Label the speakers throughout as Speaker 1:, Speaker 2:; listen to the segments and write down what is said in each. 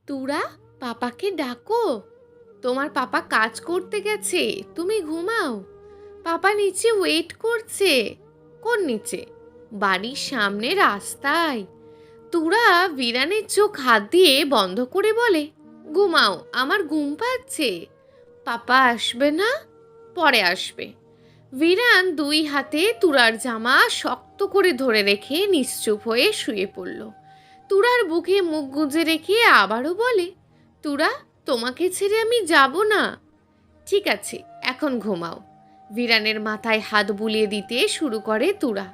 Speaker 1: তুরা, পাপাকে ডাকো। তোমার পাপা কাজ করতে গেছে, তুমি ঘুমাও। পাপা নিচে ওয়েট করছে। কোন নিচে? বাড়ির সামনে রাস্তায়। তুরা বিরানের চোখ হাত দিয়ে বন্ধ করে বলে, ঘুমাও, আমার ঘুম পাচ্ছে। পাপা আসবে না? পরে আসবে। বিরান দুই হাতে তুরার জামা শক্ত করে ধরে রেখে নিশ্চুপ হয়ে শুয়ে পড়ল। তুরার বুকে মুখ গুজে রেখে আবারও বলে, তুরা, তোমাকে ছেড়ে আমি যাব না। ঠিক আছে, এখন ঘুমাও। বিরানের মাথায় হাত বুলিয়ে দিতে শুরু করে তুরা।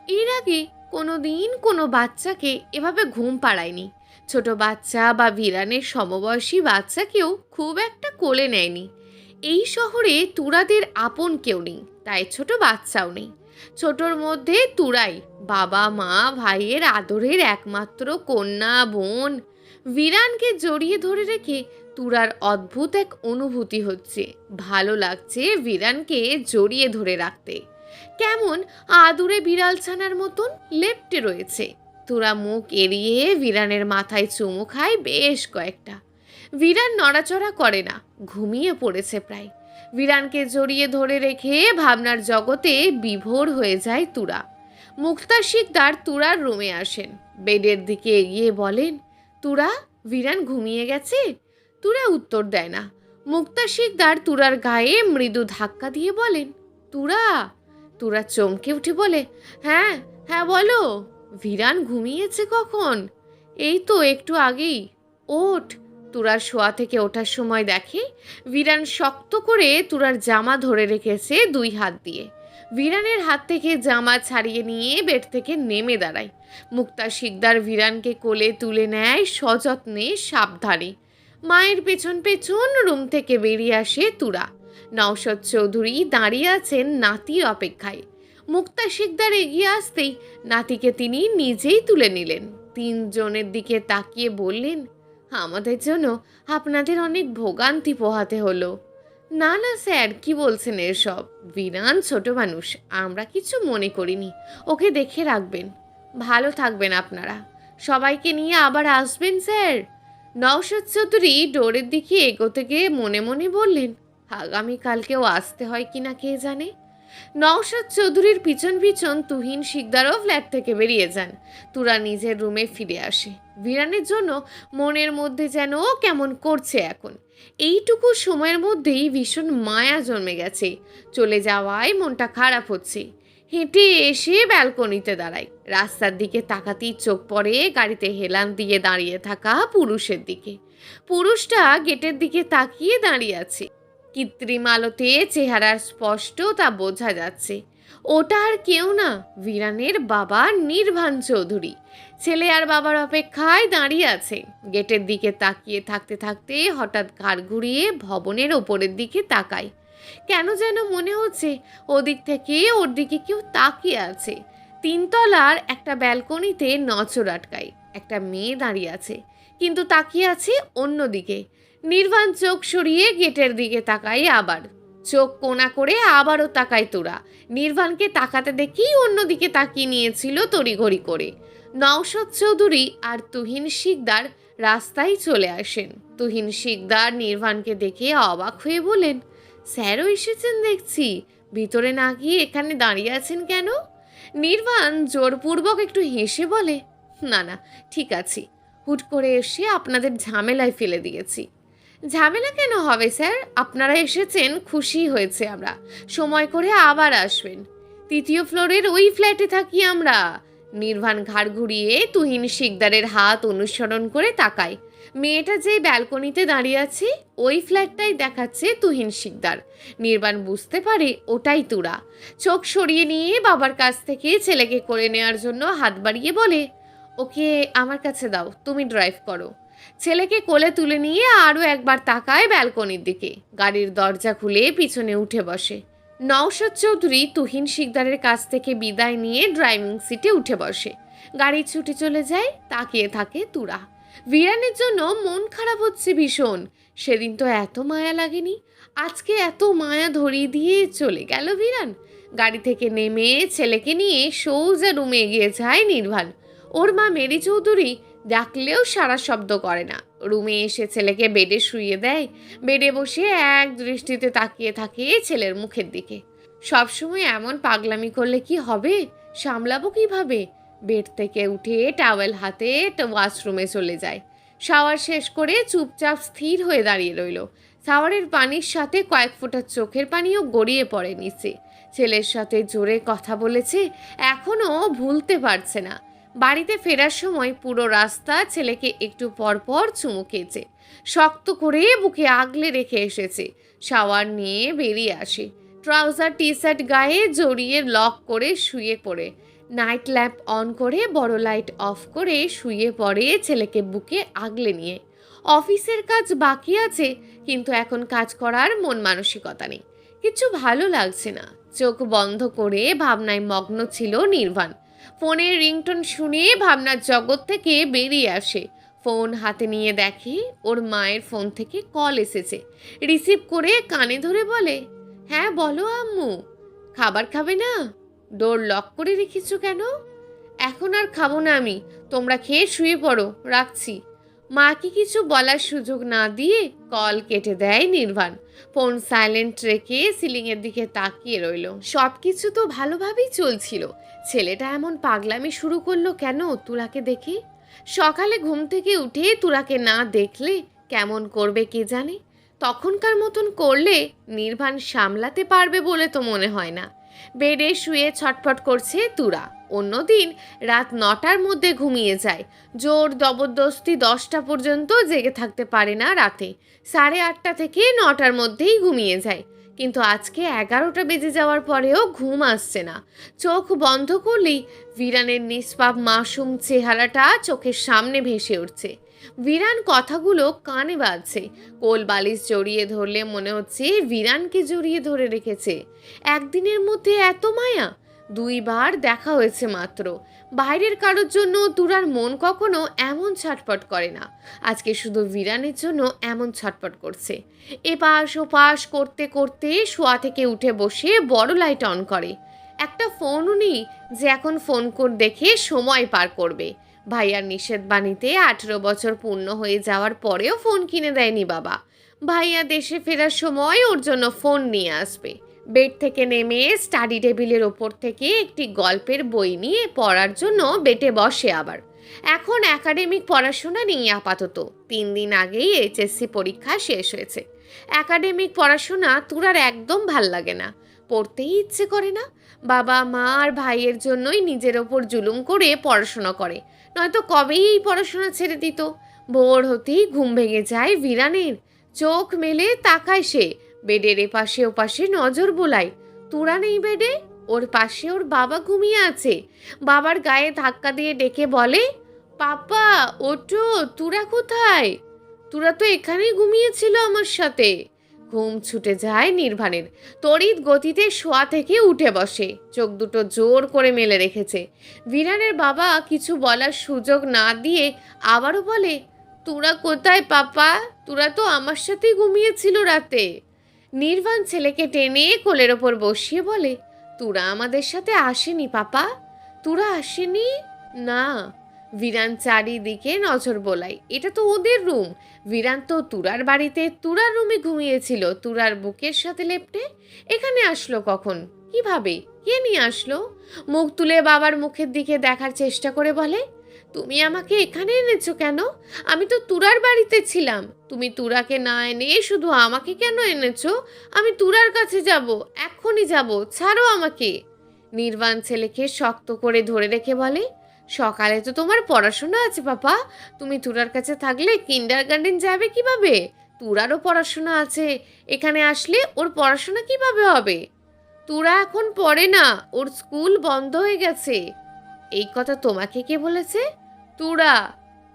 Speaker 1: এর আগে কোনো দিন কোনো বাচ্চাকে এভাবে ঘুম পাড়ায়নি। ছোট বাচ্চা বা বিরানের সমবয়সী বাচ্চাকেও খুব একটা কোলে নেয়নি। এই শহরে তুরাদের আপন কেউ নেই, তাই ছোট বাচ্চাও নেই। ছোটর মধ্যে তুরাই বাবা মা ভাইয়ের আদরের একমাত্র কন্যা বোন। বিরানকে জড়িয়ে ধরে রেখে তুরার অদ্ভুত এক অনুভূতি হচ্ছে। ভালো লাগছে বিরানকে জড়িয়ে ধরে রাখতে। কেমন আদুরে বিড়াল ছানার মতন লেপ্টে রয়েছে। তুরা মুখ এড়িয়ে বিরানের মাথায় চুমু খায় বেশ কয়েকটা। বিরান নড়াচড়া করে না, ঘুমিয়ে পড়েছে প্রায়। বিরানকে জড়িয়ে ধরে রেখে ভাবনার জগতে বিভোর হয়ে যায় তুরা। মুক্তার শিকদার তুরার রুমে আসেন। বেডের দিকে এগিয়ে বলেন, তুরা, বিরান ঘুমিয়ে গেছে? তুরা উত্তর দেয় না। মুক্তার শিকদার তুরার গায়ে মৃদু ধাক্কা দিয়ে বলেন, তুরা। তুরা চমকে উঠে বলে, হ্যাঁ হ্যাঁ বলো। বিরান ঘুমিয়েছে কখন? এই তো একটু আগেই। ওঠ। তুরার শোয়া থেকে ওঠার সময় দেখে বিরান শক্ত করে তুরার জামা ধরে রেখেছে দুই হাত দিয়ে। বিরানের হাত থেকে জামা ছাড়িয়ে নিয়ে বেড থেকে নেমে দাঁড়ায়। মুক্তা শিকদার বিরানকে কোলে তুলে নেয় সযত্নে সাবধানে। মায়ের পেছন পেছন রুম থেকে বেরিয়ে আসে তুরা। নওশাদ চৌধুরী দাঁড়িয়ে আছেন নাতির অপেক্ষায়। মুক্তা শিকদার এগিয়ে আসতেই নাতিকে তিনি নিজেই তুলে নিলেন। তিনজনের দিকে তাকিয়ে বললেন, আমাদের জন্য আপনাদের অনেক ভোগান্তি পোহাতে হলো। না না স্যার, কি বলছেন এসব? বিরান ছোট মানুষ, আমরা কিছু মনে করিনি। ওকে দেখে রাখবেন। ভালো থাকবেন আপনারা। সবাইকে নিয়ে আবার আসবেন স্যার। নওশাদ চৌধুরী ডোরের দিকে এগোতে গিয়ে মনে মনে বললেন, আগামীকালকেও আসতে হয় কিনা কে জানে। নওশাদ চৌধুরীর পিছন পিছন তুহিন শিকদারও ফ্ল্যাট থেকে বেরিয়ে যান। তুরা নিজের রুমে ফিরে আসে। বিরানের জন্য মনের মধ্যে যেন কেমন করছে এখন। এইটুকু সময়ের মধ্যেই ভীষণ মায়া জন্মে গেছে। চলে যাওয়ায় মনটা খারাপ হচ্ছে। হেঁটে এসে ব্যালকনিতে দাঁড়ায়। রাস্তার দিকে তাকাতেই চোখ পড়ে গাড়িতে হেলান দিয়ে দাঁড়িয়ে থাকা পুরুষের দিকে। পুরুষটা গেটের দিকে তাকিয়ে দাঁড়িয়ে আছে। কৃত্রিম আলোতে চেহারার স্পষ্ট তা বোঝা যাচ্ছে। ওটা আর কেউ না, বিরানের বাবা নির্বাণ চৌধুরী। ছেলে আর বাবার অপেক্ষায় দাঁড়িয়ে আছে। গেটের দিকে তাকিয়ে থাকতে থাকতে হঠাৎ ঘাড় ঘুরিয়ে ভবনের ওপরের দিকে তাকায়। কেন যেন মনে হচ্ছে ওদিক থেকে ওর দিকে কেউ তাকিয়ে আছে। তিনতলার একটা ব্যালকনিতে নজর আটকায়। একটা মেয়ে দাঁড়িয়ে আছে, কিন্তু তাকিয়ে আছে অন্যদিকে। নির্বাণ চোখ সরিয়ে গেটের দিকে তাকায় আবার। চোখ কোনা করে আবারও তাকায় তোরা। নির্বাণকে তাকাতে দেখেই অন্যদিকে তাকিয়ে নিয়েছিল তড়িঘড়ি করে। নওশাদ চৌধুরী আর তুহিন শিকদার রাস্তায় চলে আসেন। তুহিন শিকদার নির্বাণকে দেখে অবাক হয়ে বলেন, স্যারও এসেছেন দেখছি। ভিতরে না গিয়ে এখানে দাঁড়িয়ে আছেন কেন? নির্বাণ জোরপূর্বক একটু হেসে বলে, না না, ঠিক আছে। হুট করে এসে আপনাদের ঝামেলায় ফেলে দিয়েছি। ঝামেলা কেন হবে স্যার? আপনারা এসেছেন, খুশি হয়েছে আমরা। সময় করে আবার আসবেন। তৃতীয় ফ্লোরের ওই ফ্ল্যাটে থাকি আমরা। নির্বাণ ঘাড় ঘুরিয়ে তুহিন শিকদারের হাত অনুসরণ করে তাকায়। মেয়েটা যে ব্যালকনিতে দাঁড়িয়ে আছে ওই ফ্ল্যাটটাই দেখাচ্ছে তুহিন শিকদার। নির্বাণ বুঝতে পারে ওটাই তুরা। চোখ সরিয়ে নিয়ে বাবার কাছ থেকে ছেলেকে করে নেওয়ার জন্য হাত বাড়িয়ে বলে, ওকে আমার কাছে দাও, তুমি ড্রাইভ করো। ছেলেকে কোলে তুলে নিয়ে আরও একবার তাকায় ব্যালকনির দিকে। গাড়ির দরজা খুলে পিছনে উঠে বসে। নওশাদ চৌধুরী তুহিন শিকদারের কাছ থেকে বিদায় নিয়ে ড্রাইভিং সিটে উঠে বসে। গাড়ি ছুটে চলে যায়। তাকিয়ে থাকে তুরা। বিরানের জন্য মন খারাপ হচ্ছে ভীষণ। সেদিন তো এত মায়া লাগেনি, আজকে এত মায়া ধরিয়ে দিয়ে চলে গেল বিরান। গাড়ি থেকে নেমে ছেলেকে নিয়ে সোজা রুমে এগিয়ে যায় নির্বাণ। ওর মা মেরি চৌধুরী ডাকলেও সারা শব্দ করে না। রুমে এসে ছেলেকে বেডে শুইয়ে দেয়। বেডে বসে এক দৃষ্টিতে তাকিয়ে থাকে ছেলের মুখের দিকে। সবসময় এমন পাগলামি করলে কি হবে? সামলাবো কিভাবে? বেড থেকে উঠে টাওয়েল হাতে ওয়াশরুমে চলে যায়। শাওয়ার শেষ করে চুপচাপ স্থির হয়ে দাঁড়িয়ে রইল। শাওয়ারের পানির সাথে কয়েক ফোঁটা চোখের পানিও গড়িয়ে পড়ে নিচে। ছেলের সাথে জোরে কথা বলেছে, এখনও ভুলতে পারছে না। বাড়িতে ফেরার সময় পুরো রাস্তা ছেলেকে একটু পর পর চুমু খেয়েছে। শক্ত করে বুকে আগলে রেখে এসেছে। শাওয়ার নিয়ে বেরিয়ে আসে। ট্রাউজার টি শার্ট গায়ে জড়িয়ে লক করে শুয়ে পড়ে। নাইট ল্যাম্প অন করে বড় লাইট অফ করে শুয়ে পড়ে ছেলেকে বুকে আগলে নিয়ে। অফিসের কাজ বাকি আছে, কিন্তু এখন কাজ করার মন মানসিকতা নেই। কিছু ভালো লাগছে না। চোখ বন্ধ করে ভাবনায় মগ্ন ছিল নির্বাণ। ফোনের রিংটোন শুনে ভাবনার জগৎ থেকে বেরিয়ে আসে। ফোন হাতে নিয়ে দেখে ওর মায়ের ফোন থেকে কল এসেছে। রিসিভ করে কানে ধরে বলে, হ্যাঁ বলো আম্মু। খাবার খাবে না? ডোর লক করে রেখেছো কেন? এখন আর খাবো না আমি, তোমরা খেয়ে শুয়ে পড়ো, রাখছি। মাকে কিছু বলার সুযোগ না দিয়ে কল কেটে দেয় নির্বাণ। ফোন সাইলেন্ট রেখে সিলিংয়ের দিকে তাকিয়ে রইল। সব কিছু তো ভালোভাবেই চলছিল। ছেলেটা এমন পাগলামি শুরু করলো কেন তুরাকে দেখে? সকালে ঘুম থেকে উঠে তুরাকে না দেখলে কেমন করবে কে জানে। তখনকার মতন করলে নির্বাণ সামলাতে পারবে বলে তো মনে হয় না। বেডে শুয়ে ছটফট করছে তুরা। অন্যদিন রাত 9টার মধ্যে ঘুমিয়ে যায়। জোর জবরদস্তি 10টা পর্যন্ত জেগে থাকতে পারে না রাতে। 8:30 থেকে 9টার মধ্যেই ঘুমিয়ে যায়। কিন্তু আজকে 11টা বেজে যাওয়ার পরেও ঘুম আসছে না। চোখ বন্ধ করলেই ভিরানের নিষ্পাপ মাসুম চেহারাটা চোখের সামনে ভেসে উঠছে। ভিরান কথাগুলো কানে বাজছে। কোল বালিশ জড়িয়ে ধরলে মনে হচ্ছে ভিরানকে জড়িয়ে ধরে রেখেছে। একদিনের মধ্যে এত মায়া! 2বার দেখা হয়েছে মাত্র। বাইরের কারোর জন্য তুরার মন কখনো এমন ছটফট করে না। আজকে শুধু ভিরানের জন্য এমন ছটফট করছে। এপাশ ওপাশ করতে করতে শোয়া থেকে উঠে বসে বড় লাইট অন করে। একটা ফোনও নেই যে এখন ফোন করে দেখে সময় পার করবে। ভাইয়ার নিষেধ বাণীতে 18 বছর পূর্ণ হয়ে যাওয়ার পরেও ফোন কিনে দেয়নি বাবা। ভাইয়া দেশে ফেরার সময় ওর জন্য ফোন নিয়ে আসবে। বেড থেকে নেমে স্টাডি টেবিলের ওপর থেকে একটি গল্পের বই নিয়ে পড়ার জন্য বেডে বসে আবার। এখন একাডেমিক পড়াশোনা নেই আপাতত। 3 দিন আগেই এইচএসসি পরীক্ষা শেষ হয়েছে। একাডেমিক পড়াশোনা তুরার একদম ভাল লাগে না, পড়তেই ইচ্ছে করে না। বাবা মা আর ভাইয়ের জন্যই নিজের ওপর জুলুম করে পড়াশোনা করে, নয়তো কবেই এই পড়াশোনা ছেড়ে দিত। ভোর হতেই ঘুম ভেঙে যায় ভিরানের। চোখ মেলে তাকায় সে। বেডের এপাশে ওপাশে নজর বোলায়। তুরা নেই বেডে। ওর পাশে ওর বাবা ঘুমিয়ে আছে। বাবার গায়ে ধাক্কা দিয়ে ডেকে বলে, পাপা ওঠো, তুরা কোথায়? তুরা তো এখানেই ঘুমিয়েছিল আমার সাথে। ঘুম ছুটে যায় নির্বাণের। তড়িৎ গতিতে শোয়া থেকে উঠে বসে। চোখ দুটো জোর করে মেলে রেখেছে। ভিরানের বাবা কিছু বলার সুযোগ না দিয়ে আবারও বলে, তুরা কোথায় পাপা? তুরা তো আমার সাথেই ঘুমিয়েছিল রাতে। নির্বাণ ছেলেকে টেনে কোলের ওপর বসিয়ে বলে, তুরা আমাদের সাথে আসেনি পাপা। তুরা আসেনি? না। ভিরান চারিদিকে নজর বোলায়। এটা তো ওদের রুম। ভিরান তো তুরার বাড়িতে তুরার রুমে ঘুমিয়েছিল, তুরার বুকের সাথে লেপ্টে। এখানে আসলো কখন? কিভাবে? কে নিয়ে আসলো? মুখ তুলে বাবার মুখের দিকে দেখার চেষ্টা করে বলে, তুমি আমাকে এখানে এনেছো কেন? আমি তো তুরার বাড়িতে ছিলাম। তুমি তুরাকে না এনে শুধু আমাকে কেন এনেছো? আমি তুরার কাছে যাব, এক্ষুনি যাব, ছাড়ো আমাকে। নির্বাণ ছেলেকে শক্ত করে ধরে রেখে বলে, সকালে তো তোমার পড়াশোনা আছে পাপা। তুমি তুরার কাছে থাকলে কিন্ডারগার্টেন যাবে কিভাবে? তুরারও পড়াশোনা আছে। এখানে আসলে ওর পড়াশোনা কিভাবে হবে? তুরা এখন পড়ে না, ওর স্কুল বন্ধ হয়ে গেছে। এই কথা তোমাকে কে বলেছে? তুরা।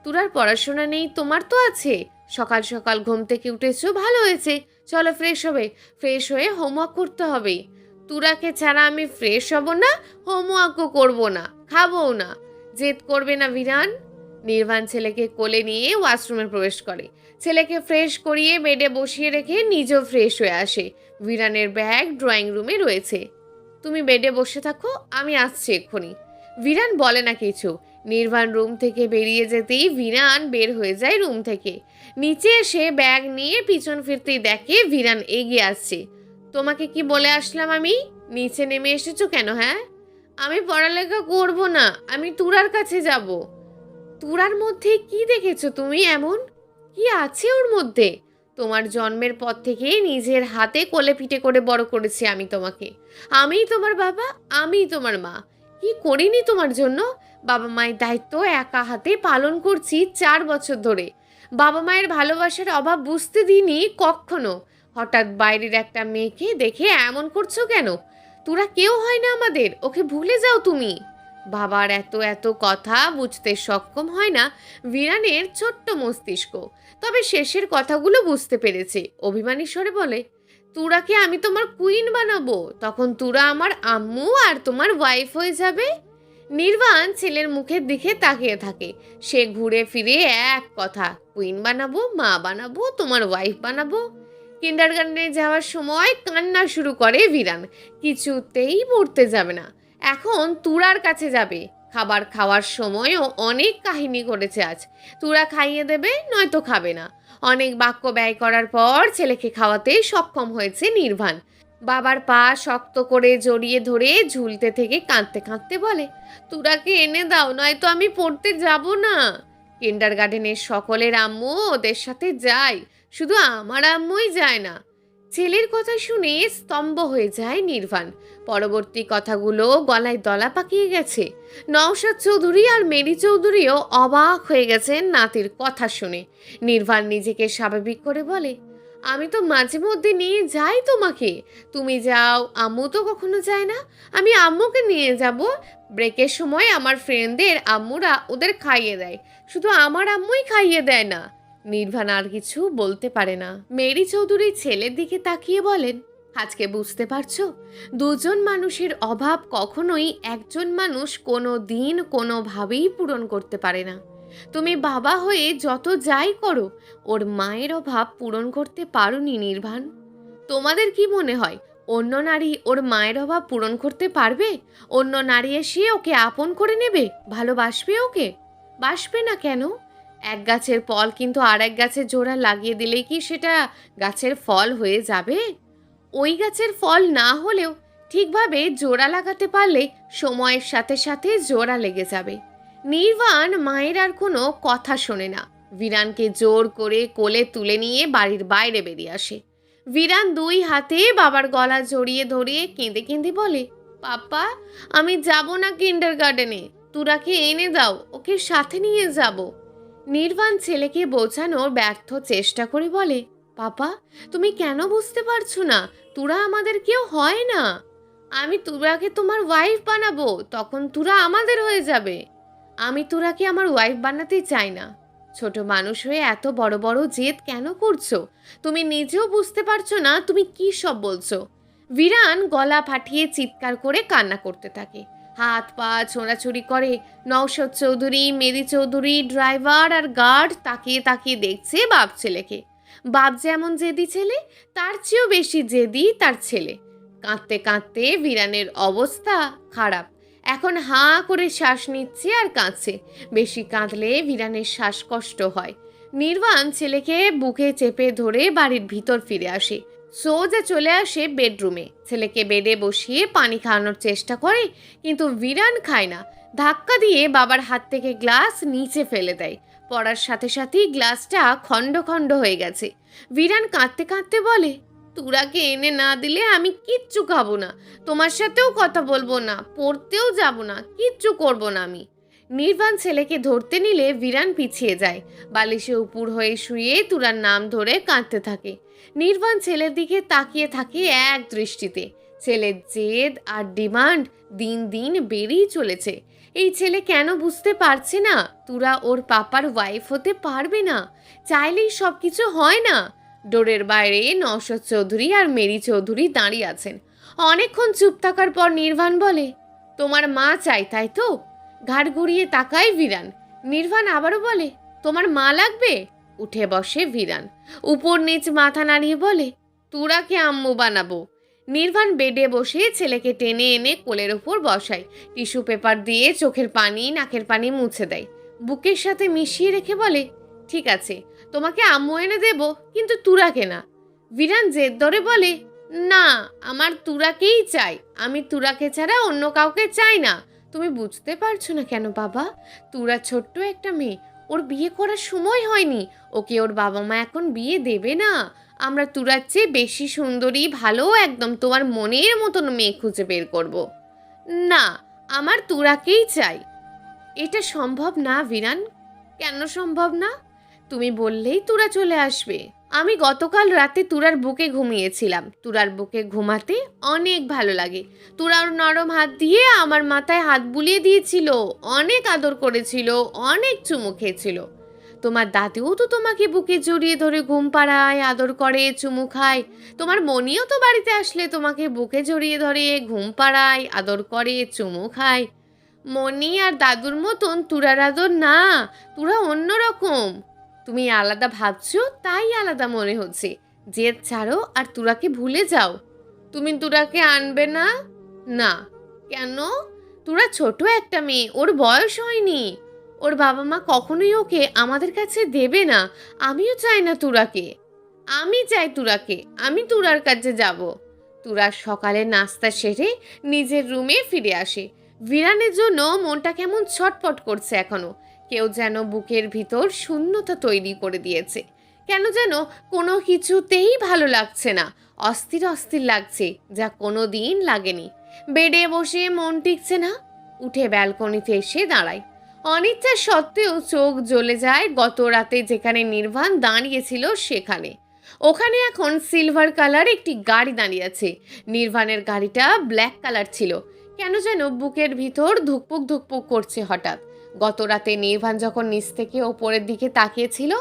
Speaker 1: তুরার পড়াশোনা নেই, তোমার তো আছে। সকাল সকাল ঘুম থেকে উঠেছো, ভালো হয়েছে। চলো ফ্রেশ হবে। ফ্রেশ হয়ে হোমওয়ার্ক করতে হবে। তুরাকে ছাড়া আমি ফ্রেশ হব না, হোমওয়ার্কও করব না, খাবও না। জেদ করবে না ভিরান। নির্বাণ ছেলেকে কোলে নিয়ে ওয়াশরুমে প্রবেশ করে। ছেলেকে ফ্রেশ করিয়ে বেডে বসিয়ে রেখে নিজেও ফ্রেশ হয়ে আসে। ভিরানের ব্যাগ ড্রয়িং রুমে রয়েছে। তুমি বেডে বসে থাকো, আমি আসছি এক্ষুনি। ভিরান বলে না কিছু। নির্বাণ রুম থেকে বেরিয়ে যেতেই ভিরান বের হয়ে যায় রুম থেকে। নিচে এসে ব্যাগ নিয়ে পিছন ফিরতেই দেখে ভিরান এগিয়ে আসছে। তোমাকে কি বলে আসলাম আমি? নিচে নেমে এসেছো কেন? হ্যাঁ, আমি পড়ালেখা করব না, আমি তুরার কাছে যাব। তুরার মধ্যে কি দেখেছো তুমি এমন? কি আছে ওর মধ্যে? তোমার জন্মের পর থেকে নিজের হাতে কোলে পিঠে করে বড় করেছি আমি তোমাকে। আমিই তোমার বাবা, আমিই তোমার মা। কি করিনি তোমার জন্য? বাবা মায়ের দায়িত্ব একা হাতে পালন করছি 4 বছর ধরে। বাবা মায়ের ভালোবাসার অভাব বুঝতে দিইনি কখনো। হঠাৎ বাইরের একটা মেয়েকে দেখে এমন করছো কেন? তোরা কেউ হয় না আমাদের, ওকে ভুলে যাও তুমি। বাবার এত এত কথা বুঝতে সক্ষম হয় না ভিরানের ছোট্ট মস্তিষ্ক। তবে শেষের কথাগুলো বুঝতে পেরেছে। অভিমানী স্বরে বলে, তুরাকে আমি তোমার কুইন বানাবো, তখন তুরা আমার আম্মু আর তোমার ওয়াইফ হয়ে যাবে। নির্বাণ ছেলের মুখের দিকে তাকিয়ে থাকে। সে ঘুরে ফিরে এক কথা, কুইন বানাবো, মা বানাবো, তোমার ওয়াইফ বানাবো। কিন্ডারগার্টেনে যাওয়ার সময় কান্না শুরু করে ভিরান। কিছুতেই পড়তে যাবে না, এখন তুরার কাছে যাবে। খাবার খাওয়ার সময়ও অনেক কাহিনী করেছে আজ। তুরা খাইয়ে দেবে, নয়তো খাবে না। অনেক বাক্য ব্যয় করার পর ছেলেকে খাওয়াতে সক্ষম হয়েছে নির্বাণ। বাবার পা শক্ত করে জড়িয়ে ধরে ঝুলতে থেকে কাঁদতে কাঁদতে বলে, তুরাকে এনে দাও, নয়তো আমি পড়তে যাব না। কিন্ডারগার্টেনের সকলের আম্মু ওদের সাথে যায়, শুধু আমার আম্মুই যায় না। ছেলের কথা শুনে স্তম্ভ হয়ে যায় নির্বাণ। পরবর্তী কথাগুলো গলায় দলা পাকিয়ে গেছে। নওশাদ চৌধুরী আর মেরি চৌধুরীও অবাক হয়ে গেছেন নাতির কথা শুনে। নির্বাণ নিজেকে স্বাভাবিক করে বলে, আমি তো মাঝে মধ্যে নিয়ে যাই তোমাকে, তুমি যাও, আম্মু তো কখনো যায় না। আমি আম্মুকে নিয়ে যাব। ব্রেকের সময় আমার ফ্রেন্ডদের আম্মুরা ওদের খাইয়ে দেয়, শুধু আমার আম্মুই খাইয়ে দেয় না। নির্বাণ আর কিছু বলতে পারে না। মেরি চৌধুরী ছেলের দিকে তাকিয়ে বলেন, আজকে বুঝতে পারছো, দুজন মানুষের অভাব কখনোই একজন মানুষ কোনো দিন কোনোভাবেই পূরণ করতে পারে না। তুমি বাবা হয়ে যত যাই করো, ওর মায়ের অভাব পূরণ করতে পারোনি নির্বাণ। তোমাদের কি মনে হয় অন্য নারী ওর মায়ের অভাব পূরণ করতে পারবে? অন্য নারী এসে ওকে আপন করে নেবে, ভালোবাসবে ওকে? বাসবে না কেন? এক গাছের ফল কিন্তু আর এক গাছের জোড়া লাগিয়ে দিলেই কি সেটা গাছের ফল হয়ে যাবে? ওই গাছের ফল না হলেও ঠিকভাবে জোড়া লাগাতে পারলে সময়ের সাথে সাথে জোড়া লেগে যাবে। নির্বাণ মায়ের আর কোনো কথা শোনে না। ভিরানকে জোর করে কোলে তুলে নিয়ে বাড়ির বাইরে বেরিয়ে আসে। ভিরান দুই হাতে বাবার গলা জড়িয়ে ধরে কেঁদে কেঁদে বলে, পাপা, আমি যাব না কিন্ডারগার্টেনে, তুরাকে এনে দাও, ওকে সাথে নিয়ে যাব। নির্বাণ ছেলেকে বোঝানোর ব্যর্থ চেষ্টা করে বলে, পাপা, তুমি কেন বুঝতে পারছো না? তুরা আমাদের কেউ হয় না। আমি তুরাকে তোমার ওয়াইফ বানাবো, তখন তুরা আমাদের হয়ে যাবে। আমি তুরাকে আমার ওয়াইফ বানাতে চাই না। ছোট মানুষ হয়ে এত বড় বড় জেদ কেন করছো? তুমি নিজেও বুঝতে পারছো না তুমি কি সব বলছো। ভিরান গলা ফাটিয়ে চিৎকার করে কান্না করতে থাকে, হাত পা ছোঁড়াছুড়ি করে। নওশাদ চৌধুরী, মেরি চৌধুরী, ড্রাইভার আর গার্ড তাকিয়ে তাকিয়ে দেখছে বাপ ছেলেকে। বাপ যেমন জেদি ছেলে, তার চেয়েও বেশি জেদি তার ছেলে। কাঁদতে কাঁদতে ভিরানের অবস্থা খারাপ। এখন হাঁ করে শ্বাস নিচ্ছে আর কাঁদছে। বেশি কাঁদলে ভিরানের শ্বাসকষ্ট হয়। নির্বাণ ছেলেকে বুকে চেপে ধরে বাড়ির ভিতর ফিরে আসে। সোজা চলে আসে বেডরুমে। ছেলেকে বেডে বসিয়ে পানি খাওয়ানোর চেষ্টা করে, কিন্তু ভিরান খায় না। ধাক্কা দিয়ে বাবার হাত থেকে গ্লাস নিচে ফেলে দেয়। পড়ার সাথে সাথেই গ্লাসটা খণ্ড খণ্ড হয়ে গেছে। ভিরান কাঁদতে কাঁদতে বলে, তুরাকে এনে না দিলে আমি কিচ্ছু খাবো না, তোমার সাথেও কথা বলবো না, পড়তেও যাব না, কিচ্ছু করব না আমি। নির্বাণ ছেলেকে ধরতে নিলে ভিরান পিছিয়ে যায়। বালিশে উপুর হয়ে শুয়ে তুরার নাম ধরে কাঁদতে থাকে। নির্বাণ ছেলের দিকে তাকিয়ে থাকে এক দৃষ্টিতে। ছেলের জেদ আর ডিমান্ড দিন দিন বেড়েই চলেছে। এই ছেলে কেন বুঝতে পারছে না তুরা ওর পাপার ওয়াইফ হতে পারবে না? চাইলেই সব কিছু হয় না। ডোরের বাইরে নওশাদ চৌধুরী আর মেরি চৌধুরী দাঁড়িয়ে আছেন। অনেকক্ষণ চুপ থাকার পর নির্বাণ বলে, তোমার মা চাই তাই তো? ঘাড় ঘুরিয়ে তাকায় ভিরান। নির্বাণ আবারও বলে, তোমার মা লাগবে? উঠে বসে ভিরান। উপর নিচ মাথা নাড়িয়ে বলে, তুরাকে আম্মু বানাবো। নির্বাণ বেডে বসে ছেলেকে টেনে এনে কোলের ওপর বসায়, টিস্যু পেপার দিয়ে চোখের পানি নাকের পানি মুছে দেয়, বুকের সাথে মিশিয়ে রেখে বলে, ঠিক আছে, তোমাকে আম্মু এনে দেব, কিন্তু তুরাকে না। বিরান জেদ ধরে বলে, না, আমার তুরাকেই চাই, আমি তুরাকে ছাড়া অন্য কাউকে চাই না। তুমি বুঝতে পারছো না কেন বাবা? তুরা ছোট্ট একটা মেয়ে, ওর বিয়ে করার সময় হয়নি, ওকে ওর বাবা মা এখন বিয়ে দেবে না। আমরা তুরার চেয়ে বেশি সুন্দরী, ভালো, একদম তোমার মনের মতন মেয়ে খুঁজে বের করব। না, আমার তুরাকেই চাই। এটা সম্ভব না বিরান। কেন সম্ভব না? তুমি বললেই তুরা চলে আসবে। আমি গতকাল রাতে তুরার বুকে ঘুমিয়েছিলাম। তুরার বুকে ঘুমাতে অনেক ভালো লাগে। তুরার নরম হাত দিয়ে আমার মাথায় হাত বুলিয়ে দিয়েছিল, অনেক আদর করেছিল, অনেক চুমু খেয়েছিল। তোমার দাদিও তো তোমাকে বুকে জড়িয়ে ধরে ঘুম পাড়ায়, আদর করে, চুমু খায়। তোমার মনিও তো বাড়িতে আসলে তোমাকে বুকে জড়িয়ে ধরে ঘুম পাড়ায়, আদর করে, চুমু খায়। মনি আর দাদুর মতন তুরার আদর না, তুরা অন্যরকম। তুমি আলাদা ভাবছো, তাই আলাদা মনে হচ্ছে। জেদ ছাড়ো আর তুরাকে ভুলে যাও। তুমি তুরাকে আনবে না? না। কেন? তুরা ছোট একটা মেয়ে, ওর বয়স হয়নি। ওর বাবা মা কখনোই ওকে আমাদের কাছে দেবে না। আমিও চাই না তুরাকে। আমি চাই তুরাকে, আমি তুরার কাছে যাব। তুরার সকালে নাস্তা সেরে নিজের রুমে ফিরে আসে। বিরানের জন্য মনটা কেমন ছটপট করছে এখনো। কেউ যেন বুকের ভিতর শূন্যতা তৈরি করে দিয়েছে। কেন যেন কোনো কিছুতেই ভালো লাগছে না, অস্থির অস্থির লাগছে, যা কোনো দিন লাগেনি। বেডে বসে মন টিকছে না, উঠে ব্যালকনিতে এসে দাঁড়ায়। অনিচ্ছা সত্ত্বেও চোখ জ্বলে যায় গত রাতে যেখানে নির্বাণ দাঁড়িয়েছিল সেখানে। ওখানে এখন সিলভার কালার একটি গাড়ি দাঁড়িয়ে আছে। নির্বাণের গাড়িটা ব্ল্যাক কালার ছিল। কেন যেন বুকের ভিতর ধুকপুক ধুকপুক করছে হঠাৎ। গত রাতে নির্বাণ যখন নিচ থেকে ওপরের দিকে তাকিয়েছিল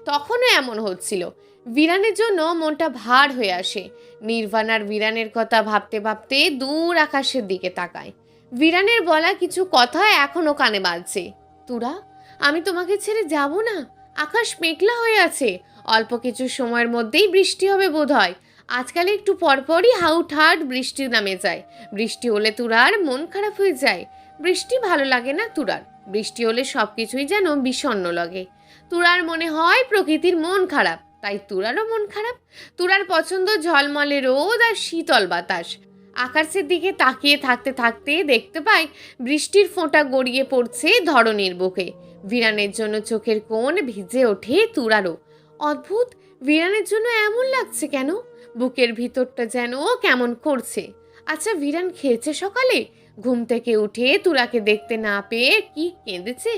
Speaker 1: তখনও এমন হচ্ছিল। বিরানের জন্য মনটা ভার হয়ে আসে। নির্বাণ আর বিরানের কথা ভাবতে ভাবতে দূর আকাশের দিকে তাকায়। বিরানের বলা কিছু কথা এখনো কানে বাজছে। তুরা, আমি তোমাকে ছেড়ে যাব না। আকাশ মেঘলা হয়ে আছে, অল্প কিছু সময়ের মধ্যেই বৃষ্টি হবে বোধহয়। আজকাল একটু পরপরই হাউঠাট বৃষ্টি নামে যায়। বৃষ্টি হলে তুরার মন খারাপ হয়ে যায়। বৃষ্টি ভালো লাগে না তুরার। বৃষ্টি হলে সব কিছুই যেন বিষণ্ণ লাগে। তুরার মনে হয় প্রকৃতির মন খারাপ, তাই তুরারও মন খারাপ। তুরার পছন্দ ঝলমলে রোদ আর শীতল বাতাস। আকাশের দিকে তাকিয়ে থাকতে থাকতে দেখতে পাই বৃষ্টির ফোঁটা গড়িয়ে পড়ছে ধরণীর বুকে। বিরানের জন্য চোখের কোণ ভিজে ওঠে তুরারও। অদ্ভুত, বিরানের জন্য এমন লাগছে কেন? বুকের ভিতরটা যেন কেমন করছে। আচ্ছা, বিরান খেয়েছে সকালে? ঘুম থেকে উঠে তুরাকে দেখতে না পেয়ে কি কেঁদেছে?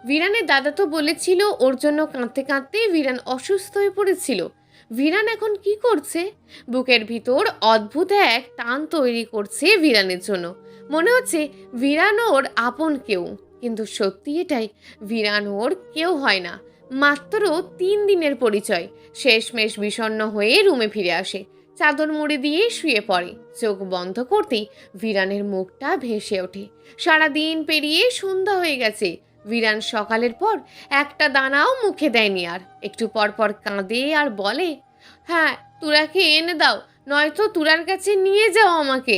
Speaker 1: বিরানের দাদা তো বলেছিল ওর জন্য কাঁদতে কাঁদতে বিরান অসুস্থ হয়ে পড়েছিল। বিরান এখন কি করছে? বুকের ভিতর অদ্ভুত এক টান তৈরি করছে বিরানের জন্য। মনে হচ্ছে বিরান ওর আপন কেউ, কিন্তু সত্যি এটাই, বিরান ওর কেউ হয় না। মাত্র 3 দিনের পরিচয়। শেষমেশ বিষণ্ণ হয়ে রুমে ফিরে আসে, চাদর মুড়ি দিয়ে শুয়ে পড়ে। চোখ বন্ধ করতেই বিরানের মুখটা ভেসে ওঠে। সারাদিন পেরিয়ে সন্ধ্যা হয়ে গেছে। বিরান সকালের পর একটা দানাও মুখে দেয়নি আর। একটু পর পর কাঁদে আর বলে, হ্যাঁ, তুরাকে এনে দাও, নয়তো তুরার কাছে নিয়ে যাও আমাকে।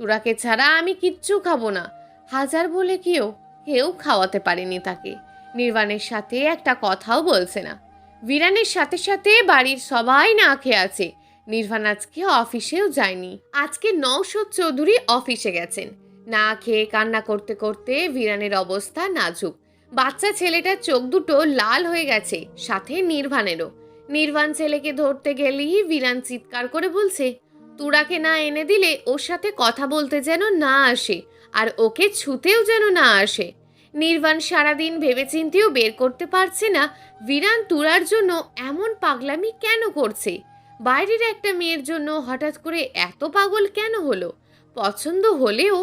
Speaker 1: তুরাকে ছাড়া আমি কিচ্ছু খাবো না। হাজার বলে কেউ খাওয়াতে পারেনি তাকে। নির্বাণের সাথে একটা কথাও বলছে না। বিরানের সাথে সাথে বাড়ির সবাই না খেয়ে আছে। নির্বাণ আজকে অফিসেও যায়নি। আজকে নওশাদ চৌধুরী অফিসে গেছেন। না খেয়ে কান্না করতে করতে বিরানের অবস্থা নাজুক। বাচ্চা ছেলেটার চোখ দুটো লাল হয়ে গেছে, সাথে নির্বাণেরও। নির্বাণ ছেলেকে ধরতে গেলেই বিরান চিৎকার করে বলছে, তুরাকে না এনে দিলে ওর সাথে কথা বলতে যেন না আসে, আর ওকে ছুতেও যেন না আসে। নির্বাণ সারাদিন ভেবেচিন্তেও বের করতে পারছে না বিরান তুরার জন্য এমন পাগলামি কেন করছে। বাইরের একটা মেয়ের জন্য হঠাৎ করে এত পাগল কেন হলো? পছন্দ হলেও,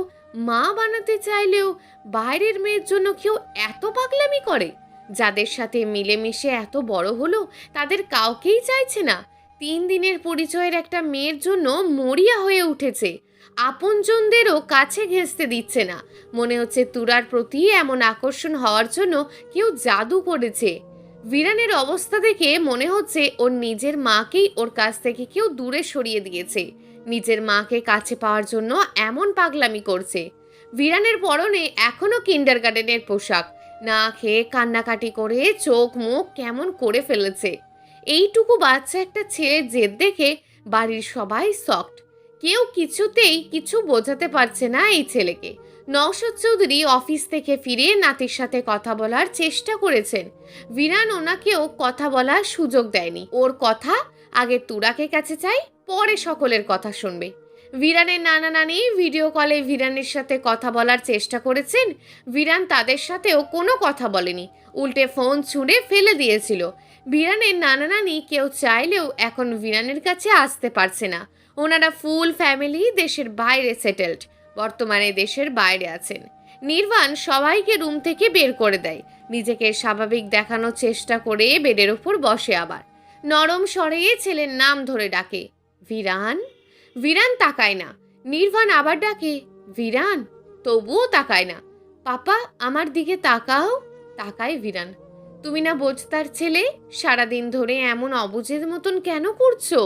Speaker 1: মা বানাতে চাইলেও বাইরের মেয়ের জন্য কেউ এত পাগলামি করে? যাদের সাথে মিলেমিশে এত বড় হলো তাদের কাউকেই চাইছে না। 3 দিনের পরিচয়ের একটা মেয়ের জন্য মরিয়া হয়ে উঠেছে। আপনজনদেরও কাছে ঘেঁষতে দিচ্ছে না। মনে হচ্ছে তুরার প্রতি এমন আকর্ষণ হওয়ার জন্য কেউ জাদু করেছে। বিরানের অবস্থা দেখে মনে হচ্ছে ওর নিজের মাকেই ওর কাছ থেকে কেউ দূরে সরিয়ে দিয়েছে। নিজের মাকে কাছে পাওয়ার জন্য এমন পাগলামি করছে। ভিরানের পরনে এখনো কিন্ডারগার্টেনের পোশাক, না খেয়ে কান্নাকাটি করে চোখ মুখ কেমন করে ফেলেছে। এইটুকু বাচ্চা একটা ছেলের জেদ দেখে বাড়ির সবাই শকড। কেউ কিছুতেই কিছু বোঝাতে পারছে না এই ছেলেকে। নওশাদ চৌধুরী অফিস থেকে ফিরে নাতির সাথে কথা বলার চেষ্টা করেছেন। ভিরান ওনাকেও কথা বলার সুযোগ দেয়নি। ওর কথা আগে তুরাকে কাছে চাই, পরে সকলের কথা শুনবে। ভিরানের নানা নানি ভিডিও কলে ভিরানের সাথে কথা বলার চেষ্টা করেছেন। ভিরান তাদের সাথেও কোনো কথা বলেনি, উল্টে ফোন ছুঁড়ে ফেলে দিয়েছিল। ভিরানের নানা নানি কেউ চাইলেও এখন ভিরানের কাছে আসতে পারছে না। ওনারা ফুল ফ্যামিলি দেশের বাইরে সেটেলড, বর্তমানে দেশের বাইরে আছেন। নির্বাণ সবাইকে রুম থেকে বের করে দেয়। নিজেকে স্বাভাবিক দেখানোর চেষ্টা করে বেডের ওপর বসে আবার নরম স্বরে ছেলের নাম ধরে ডাকে, ভিরান। ভিরান তাকায় না। নির্বাণ আবার ডাকে, ভিরান। তবুও তাকায় না। পাপা আমার দিকে তাকাও। তাকায় ভিরান। তুমি না বোঝতার ছেলে, সারাদিন ধরে এমন অবুঝের মতন কেন করছো?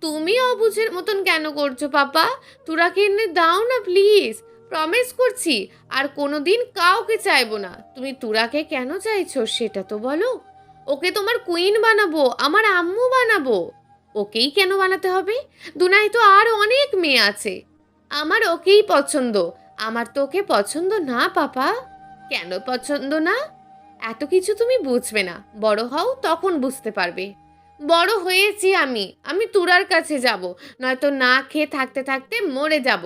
Speaker 1: তুমি অবুঝের মতন কেন করছো পাপা? তুরাকে এনে দাও না প্লিজ, প্রমিস করছি আর কোনোদিন কাউকে চাইবো না। তুমি তুরাকে কেন চাইছো সেটা তো বলো। ওকে তোমার কুইন বানাবো, আমার আম্মু বানাবো। ওকেই কেন বানাতে হবে? দুনায় তো আর অনেক মেয়ে আছে। আমার ওকেই পছন্দ। আমার তো ওকে পছন্দ না পাপা। কেন পছন্দ না? এত কিছু তুমি বুঝবে না, বড় হও তখন বুঝতে পারবে। বড় হয়েছি আমি তুরার কাছে যাব, নয়তো না খেয়ে থাকতে থাকতে মরে যাব।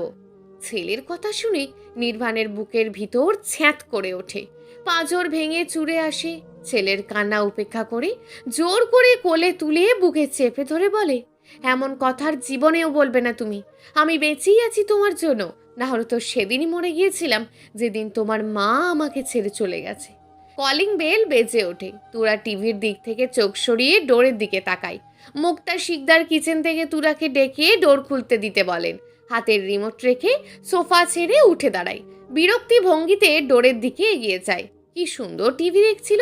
Speaker 1: ছেলের কথা শুনে নির্বাণের বুকের ভিতর ছ্যাঁত করে ওঠে, পাঁজর ভেঙে চুরে আসে। ছেলের কান্না উপেক্ষা করে জোর করে কোলে তুলে বুকে চেপে ধরে বলে, এমন কথার জীবনেও বলবে না তুমি। আমি বেঁচেই আছি তোমার জন্য, না হলে তো সেদিনই মরে গিয়েছিলাম যেদিন তোমার মা আমাকে ছেড়ে চলে গেছে। কলিং বেল বেজে ওঠে। তুরা টিভির দিক থেকে চোখ সরিয়ে ডোরের দিকে তাকায়। মুক্তা শিকদার কিচেন থেকে তুরাকে ডেকে ডোর খুলতে দিতে বলেন। হাতের রিমোট রেখে সোফা ছেড়ে উঠে দাঁড়ায়। বিরক্তি ভঙ্গিতে ডোরের দিকে এগিয়ে যায়। কি সুন্দর টিভি দেখছিল।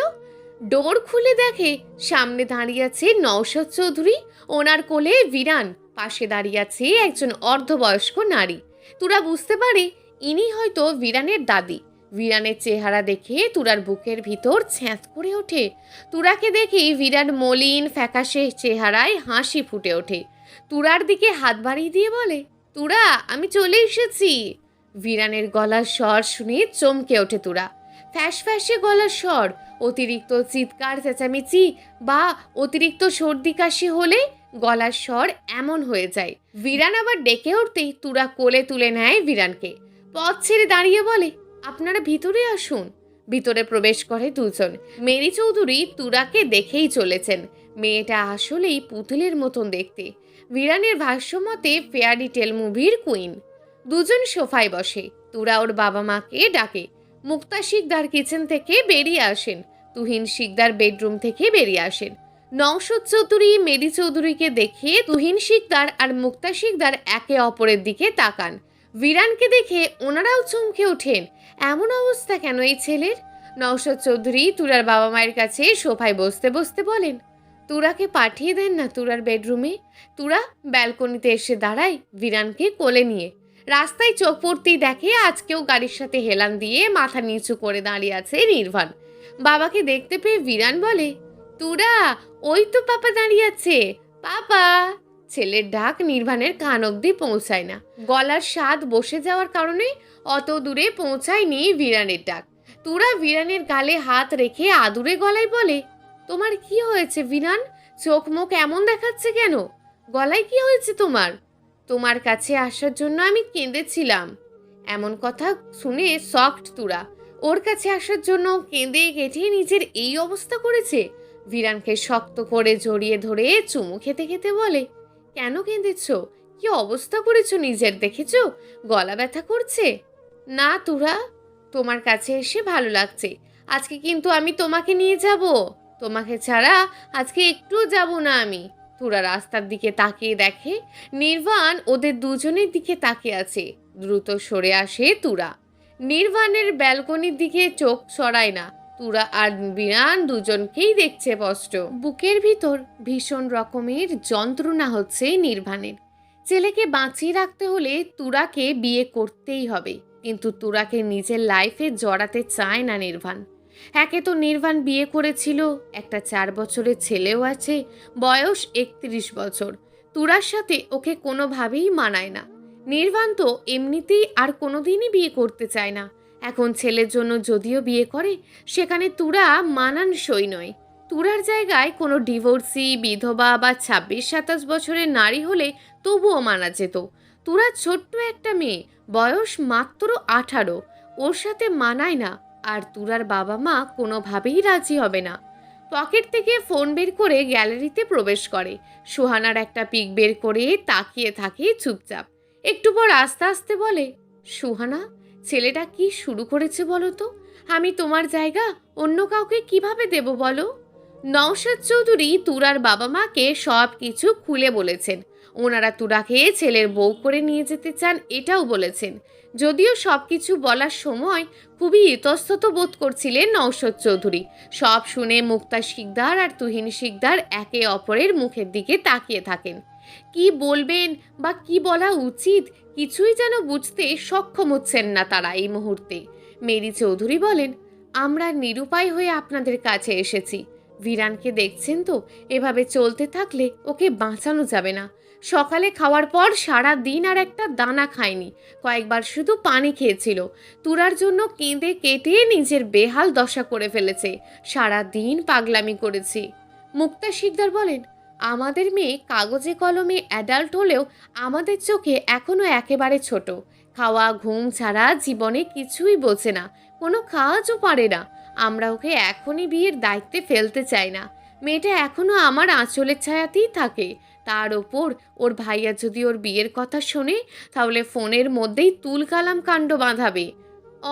Speaker 1: ডোর খুলে দেখে সামনে দাঁড়িয়ে আছে নওশাদ চৌধুরী, ওনার কোলে ভিরান, পাশে দাঁড়িয়ে আছে একজন অর্ধবয়স্ক নারী। তুরা বুঝতে পারে ইনি হয়তো ভিরানের দাদি। ভিরানের চেহারা দেখে তুরার বুকের ভিতর ছ্যাঁত করে ওঠে। তুরাকে দেখে ভিরান মলিন ফ্যাকাশে চেহারায় হাসি ফুটে ওঠে। তুরার দিকে হাত বাড়িয়ে দিয়ে বলে, তুরা আমি চলে এসেছি। ভিরানের গলার স্বর শুনে চমকে ওঠে তুরা। ফ্যাস ফ্যাসে গলার স্বর, অতিরিক্ত চিৎকার চেঁচামেচি বা অতিরিক্ত সর্দি কাশি হলে গলার স্বর এমন হয়ে যায়। ভিরান আবার ডেকে উঠতেই তুরা কোলে তুলে নেয় ভিরানকে। পথ ছেড়ে দাঁড়িয়ে বলে, আপনারা ভিতরে আসুন। ভিতরে প্রবেশ করে দুজন। মেরি চৌধুরী তুরাকে দেখেই চলেছেন। মেয়েটা আসলেই পুতুলের মতন দেখতে। ভিরানের ভাষ্যমতে ফেয়ারি টেল মুভির কুইন। দুজন সোফায় বসে। তুরা ওর বাবা মাকে ডাকে। মুক্তা শিকদার কিচেন থেকে বেরিয়ে আসেন। তুহিন শিকদার বেডরুম থেকে বেরিয়ে আসেন। নওশাদ চৌধুরী মেরি চৌধুরীকে দেখে তুহিন শিকদার আর মুক্তা শিকদার একে অপরের দিকে তাকান। ভিরানকে দেখে ওনারাও চমকে ওঠেন। এমন অবস্থা কেন এই ছেলের? নওশাদ চৌধুরী তুরার বাবা মায়ের কাছে সোফায় বসতে বসতে বলেন, তুরাকে পাঠিয়ে দেন না তুরার বেডরুমে। তুরা ব্যালকনিতে এসে দাঁড়ায় ভিরানকে কোলে নিয়ে। রাস্তায় চোখ পড়তেই দেখে আজকেও গাড়ির সাথে হেলান দিয়ে মাথা নিচু করে দাঁড়িয়ে আছে নির্বাণ। বাবাকে দেখতে পেয়ে ভিরান বলে, তুরা ওই তো পাপা দাঁড়িয়ে আছে, পাপা। ছেলের ডাক নির্বাণের কান অবধি পৌঁছায় না। গলার স্বাদ বসে যাওয়ার কারণে অত দূরে পৌঁছায়নি ভিরানের ডাক। তুরা ভিরানের গালে হাত রেখে আদুরে গলায় বলে, তোমার কি হয়েছে ভিরান? চোখ মুখ এমন দেখাচ্ছে কেন? গলায় কি হয়েছে তোমার? তোমার কাছে আসার জন্য আমি কেঁদেছিলাম। এমন কথা শুনে শকড তুরা। ওর কাছে আসার জন্য কেঁদে কেটে নিজের এই অবস্থা করেছে। ভিরানকে শক্ত করে জড়িয়ে ধরে চুমু খেতে খেতে বলে, কেন কেঁদেছ? কি অবস্থা করেছো নিজের, দেখেছো? গলা ব্যথা করছে? না তুরা, তোমার কাছে এসে ভালো লাগছে। আজকে কিন্তু আমি তোমাকে নিয়ে যাব। তোমাকে ছাড়া আজকে একটু যাব না আমি। তুরা রাস্তার দিকে তাকিয়ে দেখে নির্বাণ ওদের দুজনের দিকে তাকিয়ে আছে। দ্রুত সরে আসে তুরা। নির্বাণের ব্যালকনির দিকে চোখ সরায় না। তুরা আর ভিরান দুজনকেই দেখছে স্পষ্ট। বুকের ভিতর ভীষণ রকমের যন্ত্রণা হচ্ছে নির্বাণের। ছেলেকে বাঁচিয়ে রাখতে হলে তুরাকে বিয়ে করতেই হবে, কিন্তু তুরাকে নিজের লাইফে জড়াতে চায় না নির্বাণ। একে তো নির্বাণ বিয়ে করেছিল, একটা 4 বছরের ছেলেও আছে, বয়স 31 বছর। তুরার সাথে ওকে কোনোভাবেই মানায় না। নির্বাণ তো এমনিতেই আর কোনোদিনই বিয়ে করতে চায় না। এখন ছেলের জন্য যদিও বিয়ে করে, সেখানে তুরা মানানসই নয়। তুরার জায়গায় কোনো ডিভোর্সি বিধবা বা 26-27 বছরের নারী হলে তবুও মানা যেত। তুরা ছোট্ট একটা মেয়ে, বয়স মাত্র 18, ওর সাথে মানায় না। আর তুরার বাবা মা কোনোভাবেই রাজি হবে না। পকেট থেকে ফোন বের করে গ্যালারিতে প্রবেশ করে, সুহানার একটা পিক বের করে তাকিয়ে থাকে চুপচাপ। একটু পর আস্তে আস্তে বলে, সুহানা, ছেলেটা কি শুরু করেছে বলো তো? আমি তোমার জায়গা অন্য কাউকে কিভাবে দেব বলো? নওশাদ চৌধুরী তুরার বাবা মাকে সব কিছু খুলে বলেছেন। ওনারা তুরাকে ছেলের বউ করে নিয়ে যেতে চান, এটাও বলেছেন। যদিও সব কিছু বলার সময় খুবই ইতস্তত বোধ করছিলেন নওশাদ চৌধুরী। সব শুনে মুক্তা শিকদার আর তুহিন শিকদার একে অপরের মুখের দিকে তাকিয়ে থাকেন। কি বলবেন বা কি বলা উচিত কিছুই যেন বুঝতে সক্ষম হচ্ছেন না তারা এই মুহূর্তে। মেরি চৌধুরী বলেন, আমরা নিরুপায় হয়ে আপনাদের কাছে এসেছি। ভিরানকে দেখছেন তো, এভাবে চলতে থাকলে ওকে বাঁচানো যাবে না। সকালে খাওয়ার পর সারা দিন আর একটা দানা খায়নি, কয়েকবার শুধু পানি খেয়েছিল। তুরার জন্য কেঁদে কেটে নিজের বেহাল দশা করে ফেলেছে, সারা দিন পাগলামি করেছি। মুক্তা শিকদার বলেন, আমাদের মেয়ে কাগজে কলমে অ্যাডাল্ট হলেও আমাদের চোখে এখনো একেবারে ছোট। খাওয়া ঘুম ছাড়া জীবনে কিছুই বোঝে না, কোনো কাজও পারে না। আমরা ওকে এখনই বিয়ের দায়িত্বে ফেলতে চাই না। মেয়েটা এখনো আমার আঁচলের ছায়াতেই থাকে। তার ওপর ওর ভাইয়া যদি ওর বিয়ের কথা শোনে, তাহলে ফোনের মধ্যেই তুলকালাম কাণ্ড বাঁধাবে।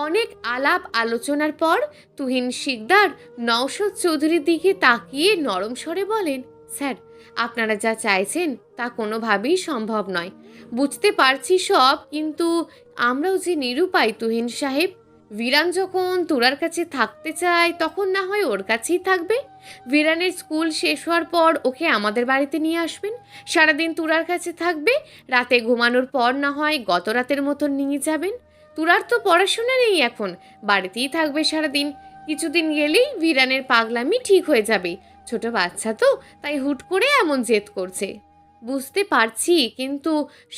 Speaker 1: অনেক আলাপ আলোচনার পর তুহিন শিকদার নওশাদ চৌধুরীর দিকে তাকিয়ে নরম স্বরে বলেন, স্যার, আপনারা যা চাইছেন তা কোনোভাবেই সম্ভব নয়। বুঝতে পারছি সব, কিন্তু আমরাও যে নিরুপায় তুহিন সাহেব। ভিরান যখন তুরার কাছে থাকতে চায় তখন না হয় ওর কাছেই থাকবে। ভিরানের স্কুল শেষ হওয়ার পর ওকে আমাদের বাড়িতে নিয়ে আসবেন, সারাদিন তুরার কাছে থাকবে। রাতে ঘুমানোর পর না হয় গত রাতের মতন নিয়ে যাবেন। তুরার তো পড়াশোনা নেই এখন, বাড়িতেই থাকবে সারাদিন। কিছুদিন গেলেই ভিরানের পাগলামি ঠিক হয়ে যাবে। ছোট বাচ্চা তো, তাই হুট করে এমন জেদ করছে। বুঝতে পারছি, কিন্তু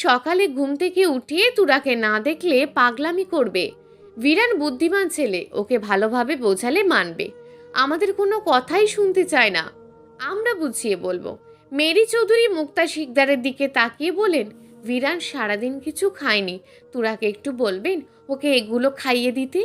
Speaker 1: সকালে ঘুম থেকে উঠিয়ে তুরাকে না দেখলে পাগলামি করবে। ভিরান বুদ্ধিমান ছেলে, ওকে ভালোভাবে বোঝালে মানবে। আমাদের কোনো কথাই শুনতে চায় না, আমরা বুঝিয়ে বলবো। মেরি চৌধুরী মুক্তা শিকদারের দিকে তাকিয়ে বলেন, ভিরান সারাদিন কিছু খায়নি, তুরাকে একটু বলবেন ওকে এগুলো খাইয়ে দিতে।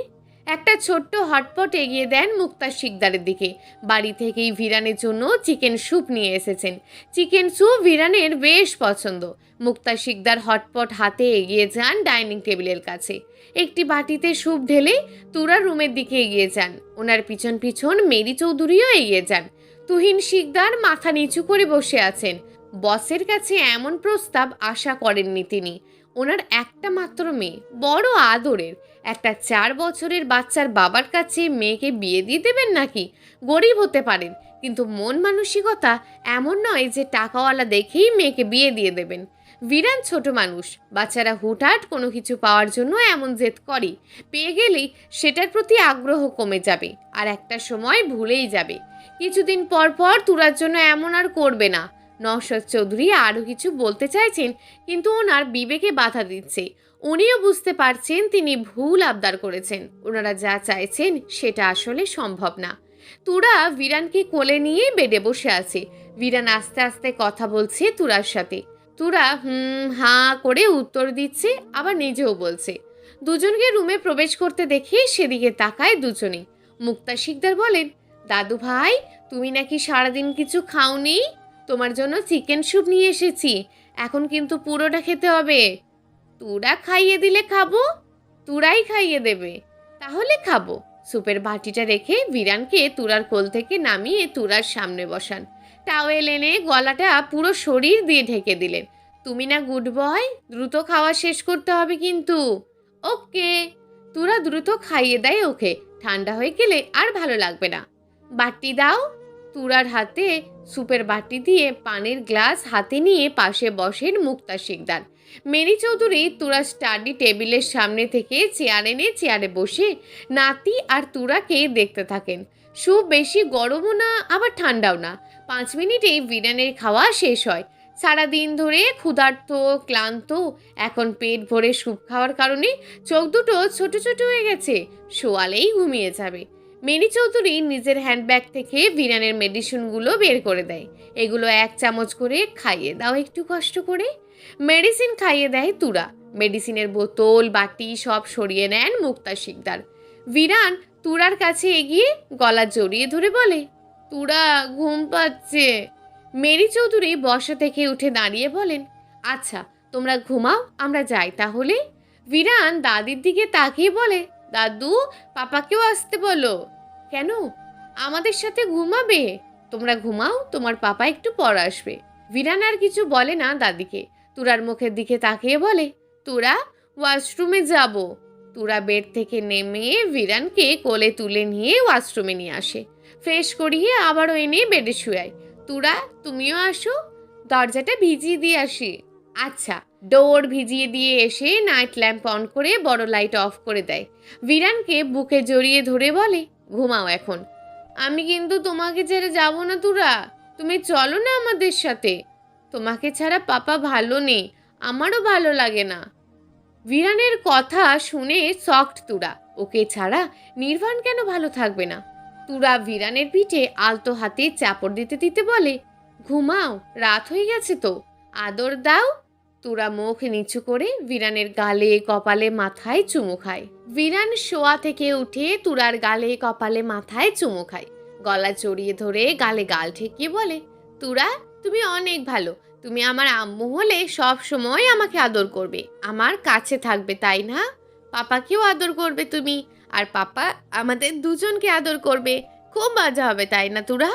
Speaker 1: একটা ছোট্ট হটপট এগিয়ে দেন মুক্তা শিকদারের দিকে। বাড়ি থেকেই ভিরানের জন্য চিকেন স্যুপ নিয়ে এসেছেন। চিকেন স্যুপ ভিরানের বেশ পছন্দ। মুক্তা শিকদার হটপট হাতে এগিয়ে যান ডাইনিং টেবিলের কাছে। একটি বাটিতে স্যুপ ঢেলে তুরার রুমের দিকে এগিয়ে যান। ওনার পিছন পিছন মেরি চৌধুরীও এগিয়ে যান। তুহিন শিকদার মাথা নিচু করে বসে আছেন। বসের কাছে এমন প্রস্তাব আশা করেননি তিনি। ওনার একটা মাত্র মেয়ে, বড় আদরের। একটা 4 বছরের বাচ্চার বাবার কাছে মেয়েকে বিয়ে দিয়ে দেবেন নাকি? গরিব হতে পারেন, কিন্তু মন মানসিকতা এমন নয় যে টাকাওয়ালা দেখেই মেয়েকে বিয়ে দিয়ে দেবেন। ভিরান ছোট মানুষ, বাচ্চারা হুটহাট কোনো কিছু পাওয়ার জন্য এমন জেদ করে। পেয়ে গেলেই সেটার প্রতি আগ্রহ কমে যাবে, আর একটা সময় ভুলেই যাবে। কিছুদিন পর পর তুরার জন্য এমন আর করবে না। নওশাদ চৌধুরী আরও কিছু বলতে চাইছেন, কিন্তু ওনার বিবেকে বাধা দিচ্ছে। উনিও বুঝতে পারছেন তিনি ভুল আবদার করেছেন। ওনারা যা চাইছেন সেটা আসলে সম্ভব না। তুরা ভিরানকে কোলে নিয়ে বেডে বসে আছে। ভিরান আস্তে আস্তে কথা বলছে তুরার সাথে। তুরা হাঁ করে উত্তর দিচ্ছে, আবার নিজেও বলছে। দুজনকে রুমে প্রবেশ করতে দেখে সেদিকে তাকায় দুজনে। মুক্তা শিকদার বলেন, দাদু ভাই, তুমি নাকি সারাদিন কিছু খাওনি? তোমার জন্য চিকেন স্যুপ নিয়ে এসেছি, এখন কিন্তু পুরোটা খেতে হবে। তুরা খাইয়ে দিলে খাবো? তুরাই খাইয়ে দেবে? তাহলে খাবো। স্যুপের বাটিটা রেখে ভিরানকে তুরার কোল থেকে নামিয়ে তুরার সামনে বসান। টাওয়েল এনে গলাটা পুরো শরীর দিয়ে ঢেকে দিলেন। তুমি না গুড বয়, দ্রুত খাওয়া শেষ করতে হবে কিন্তু। ওকে। তুরা দ্রুত খাইয়ে দেয় ওকে, ঠান্ডা হয়ে গেলে আর ভালো লাগবে না। বাটি দাও। তুরার হাতে সুপের বাটি দিয়ে পানির গ্লাস হাতে নিয়ে পাশে বসেন মুক্তা শিকদার। মেরি চৌধুরী তুরার স্টাডি টেবিলের সামনে থেকে চেয়ার এনে চেয়ারে বসে নাতি আর তুরাকে দেখতে থাকেন। স্যুপ বেশি গরমও না আবার ঠান্ডাও না। 5 মিনিটেই বিরিয়ানির খাওয়া শেষ হয়। সারাদিন ধরে ক্ষুধার্ত ক্লান্ত, এখন পেট ভরে স্যুপ খাওয়ার কারণে চোখ দুটো ছোট ছোট হয়ে গেছে, শোয়ালেই ঘুমিয়ে যাবে। মেরি চৌধুরী নিজের হ্যান্ডব্যাগ থেকে বিরিয়ানির মেডিসিনগুলো বের করে দেয়। এগুলো 1 চামচ করে খাইয়ে দাও একটু কষ্ট করে। মেডিসিন খাইয়ে দেয় তুরা। মেডিসিনের বোতল বাটি সব সরিয়ে নেন মুক্তা শিকদার। বিরান তুরার কাছে এগিয়ে গলা জড়িয়ে ধরে বলে, তুরা ঘুম পাচ্ছে। মেরি চৌধুরী বসা থেকে উঠে দাঁড়িয়ে বলেন, আচ্ছা তোমরা ঘুমাও, আমরা যাই তাহলে। বিরান দাদির দিকে তাকিয়ে বলে, দাদু পাপাকেও আসতে বলো। কেন? আমাদের সাথে ঘুমাবে। তোমরা ঘুমাও, তোমার পাপা একটু পর আসবে। বিরান আর কিছু বলে না দাদিকে। তুরার মুখের দিকে তাকিয়ে বলে, তুরা ওয়াশরুমে যাব। তুরা বেড থেকে নেমে বিরানকে কোলে তুলে নিয়ে ওয়াশরুমে নিয়ে আসে। ফ্রেশ করিয়ে আবারও এনে বেডে শুয়ায়। তুরা তুমিও আসো, দরজাটা ভিজিয়ে দিয়ে আসি। আচ্ছা। ডোর ভিজিয়ে দিয়ে এসে নাইট ল্যাম্প অন করে বড় লাইট অফ করে দেয়। বিরানকে বুকে জড়িয়ে ধরে বলে, ঘুমাও এখন। আমি কিন্তু তোমাকে ছেড়ে যাব না তুরা, তুমি চলো না আমাদের সাথে। তোমাকে ছাড়া পাপা ভালো নেই, আমারও ভালো লাগে না। বিরানের কথা শুনে শকড তুরা। ওকে ছাড়া নির্বাণ কেন ভালো থাকবে না? তুরা বিরানের পিঠে আলতো হাতে চাপড় দিতে দিতে বলে, ঘুমাও, রাত হয়ে গেছে তো, আদর দাও। তুরা মুখ নিচু করে বিরানের গালে কপালে মাথায় চুমু খায়। বিরান শোয়া থেকে উঠে তুরার গালে কপালে মাথায় চুমু খায়। গলা জড়িয়ে ধরে গালে গাল ঠেকিয়ে বলে, তুরা তুমি অনেক ভালো। তুমি আমার আম্মু হলে সব সময় আমাকে আদর করবে, আমার কাছে থাকবে, তাই না? পাপাকেও আদর করবে তুমি, আর পাপা আমাদের দুজনকে আদর করবে। খুব মজা হবে, তাই না তুরা?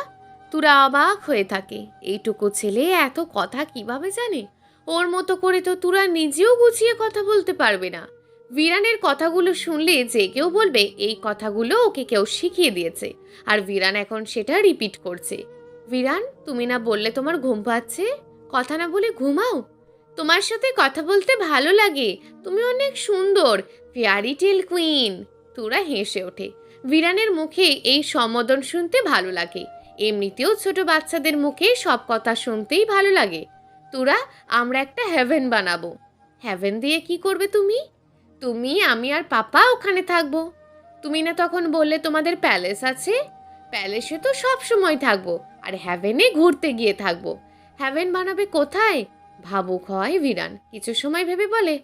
Speaker 1: তুরা অবাক হয়ে থাকে। এইটুকু ছেলে এত কথা কিভাবে জানে? ওর মতো করে তো তুরা নিজেও গুছিয়ে কথা বলতে পারবে না। বিরানের কথাগুলো শুনলে যে কেউ বলবে এই কথাগুলো ওকে কেউ শিখিয়ে দিয়েছে, আর বিরান এখন সেটা রিপিট করছে। বিরান তুমি না বললে তোমার ঘুম পাচ্ছে? কথা না বলে ঘুমাও। তোমার সাথে কথা বলতে ভালো লাগে, তুমি অনেক সুন্দর, ফেয়ারি টেল কুইন। তুরা হেসে ওঠে। বিরানের মুখে এই সম্বোধন শুনতে ভালো লাগে। এমনিতেও ছোট বাচ্চাদের মুখে সব কথা শুনতেই ভালো লাগে। তুরা আমরা একটা হেভেন বানাবো। হেভেন দিয়ে কি করবে তুমি? তুমি আমি আর পাপা ওখানে থাকবো। তুমি না তখন বললে তোমাদের প্যালেস আছে? প্যালেসে তো সব সময় থাকবো, আর হেভেনে ঘুরতে গিয়ে থাকবো। হেভেন বানাবে কোথায়? ভাবুক হয় বিরান। কিছু সময় ভেবে বলে,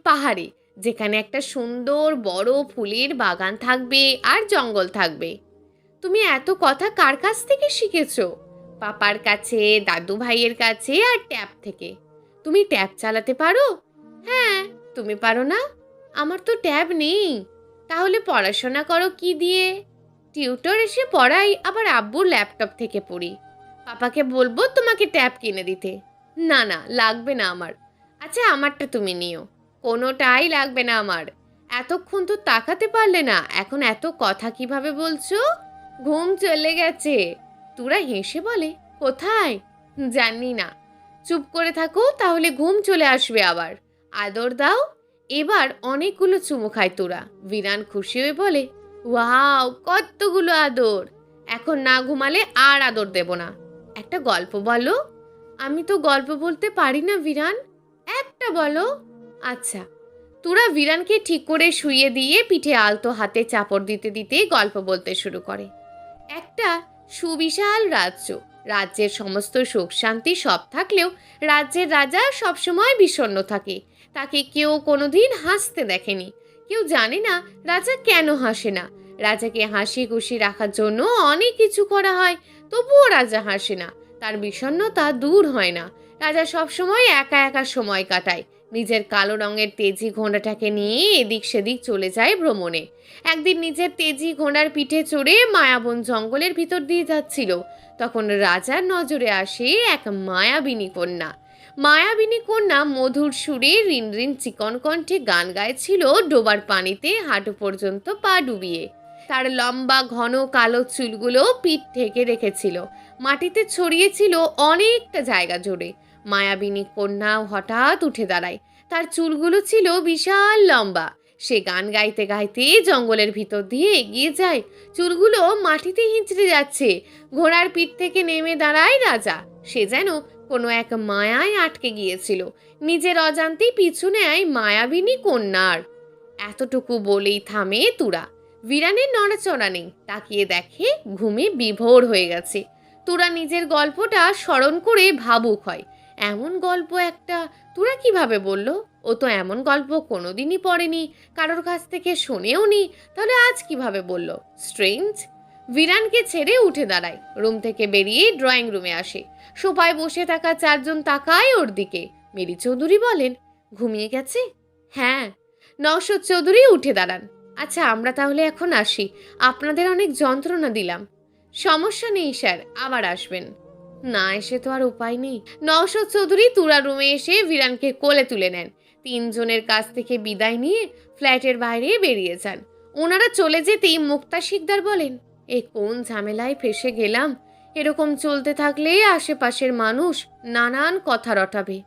Speaker 1: পাহাড়ে, যেখানে একটা সুন্দর বড় ফুলের বাগান থাকবে আর জঙ্গল থাকবে। তুমি এত কথা কার কাছ থেকে শিখেছো? পাপার কাছে, দাদু ভাইয়ের কাছে, আর ট্যাপ থেকে। তুমি ট্যাপ চালাতে পারো? হ্যাঁ। তুমি পারো না? আমার তো ট্যাব নেই। তাহলে পড়াশোনা করো কি দিয়ে? টিউটর এসে পড়াই, আবার আব্বুর ল্যাপটপ থেকে পড়ি। পাপাকে বলবো তোমাকে ট্যাব কিনে দিতে। না না, লাগবে না আমার। আচ্ছা আমারটা তুমি নিও। কোনোটাই লাগবে না আমার। এতক্ষণ তো তাকাতে পারলে না, এখন এত কথা কিভাবে বলছো? ঘুম চলে গেছে। তুরা হেসে বলে, কোথায়? জানি না। চুপ করে থাকো, তাহলে ঘুম চলে আসবে আবার। আদর দাও। এবার অনেকগুলো চুমু খায় তুরা। বিরান খুশি হয়ে বলে, ওয়াও কতগুলো আদর। এখন না ঘুমালে আর আদর দেব না। একটা গল্প বলো। আমি তো গল্প বলতে পারি না বিরান, একটা বলো। আচ্ছা। তুরা বিরানকে ঠিক করে শুইয়ে দিয়ে পিঠে আলতো হাতে চাপড় দিতে দিতে গল্প বলতে শুরু করে। একটা সুবিশাল রাজ্য। রাজ্যের সমস্ত সুখ শান্তি সব থাকলেও রাজ্যের রাজা সবসময় বিষণ্ণ থাকে। তাকে কেউ কোনোদিন হাসতে দেখেনি। কেউ জানে না রাজা কেন হাসে না। রাজাকে হাসি খুশি রাখার জন্য অনেক কিছু করা হয়, তবুও রাজা হাসে না। তার বিষণ্ণতা দূর হয় না। রাজা সবসময় একা একা সময় কাটায়। নিজের কালো রঙের তেজি ঘোড়াটাকে নিয়ে এদিক সেদিক চলে যায় ভ্রমণে। একদিন নিজের তেজি ঘোড়ার পিঠে চড়ে মায়াবন জঙ্গলের ভিতর দিয়ে যাচ্ছিল। তখন রাজার নজরে আসে এক মায়াবিনী কন্যা। মায়াবিনী কন্যা মধুর সুরে রিন রিন চিকন কণ্ঠে গান গাইছিল ডোবার পানিতে হাঁটু পর্যন্ত পা ডুবিয়ে। তার লম্বা ঘন কালো চুলগুলো পিঠ ঢেকে রেখেছিল, মাটিতে ছড়িয়েছিল অনেকটা জায়গা জুড়ে। মায়াবিনী কন্যাও হঠাৎ উঠে দাঁড়ায়। তার চুলগুলো ছিল বিশাল লম্বা। সে গান গাইতে গাইতে জঙ্গলের ভিতর দিয়ে এগিয়ে যায়। চুলগুলো মাটিতে হিঁচড়ে যাচ্ছে। ঘোড়ার পিঠ থেকে নেমে দাঁড়ায় রাজা। সে যেন কোনো এক মায়ায় আটকে গিয়েছিল। নিজের অজান্তেই পিছু নেয় মায়াবিনী কন্যার। এতটুকু বলেই থামে তুরা। বিরানের নড়াচড়া নেই। তাকিয়ে দেখে ঘুমে বিভোর হয়ে গেছে। তুরা নিজের গল্পটা স্মরণ করে ভাবুক হয়। এমন গল্প একটা তুরা কিভাবে বলল? ও তো এমন গল্প কোনোদিনই পড়েনি, কারোর কাছ থেকে শুনেও নি। তাহলে আজ কিভাবে বলল? স্ট্রেঞ্জ। বিরানকে ছেড়ে উঠে দাঁড়ায়। রুম থেকে বেরিয়ে ড্রয়িং রুমে আসে। সোফায় বসে থাকা চারজন তাকায় ওর দিকে। মেরি চৌধুরী বলেন, ঘুমিয়ে গেছে? হ্যাঁ। নওশাদ চৌধুরী উঠে দাঁড়ান। আচ্ছা, আমরা তাহলে এখন আসি। আপনাদের অনেক যন্ত্রণা দিলাম। সমস্যা নেই স্যার, আবার আসবেন। না এসে তো আর উপায় নেই। নওশাদ চৌধুরী তুরা রুমে এসে বিরানকে কোলে তুলে নেন। তিনজনের কাছ থেকে বিদায় নিয়ে ফ্ল্যাটের বাইরে বেরিয়ে যান। ওনারা চলে যেতেই মুক্তা শিকদার বলেন, এ কোন ঝামেলায় ফেসে গেলাম। এরকম চলতে থাকলে আশেপাশের মানুষ নানান কথা রটাবে।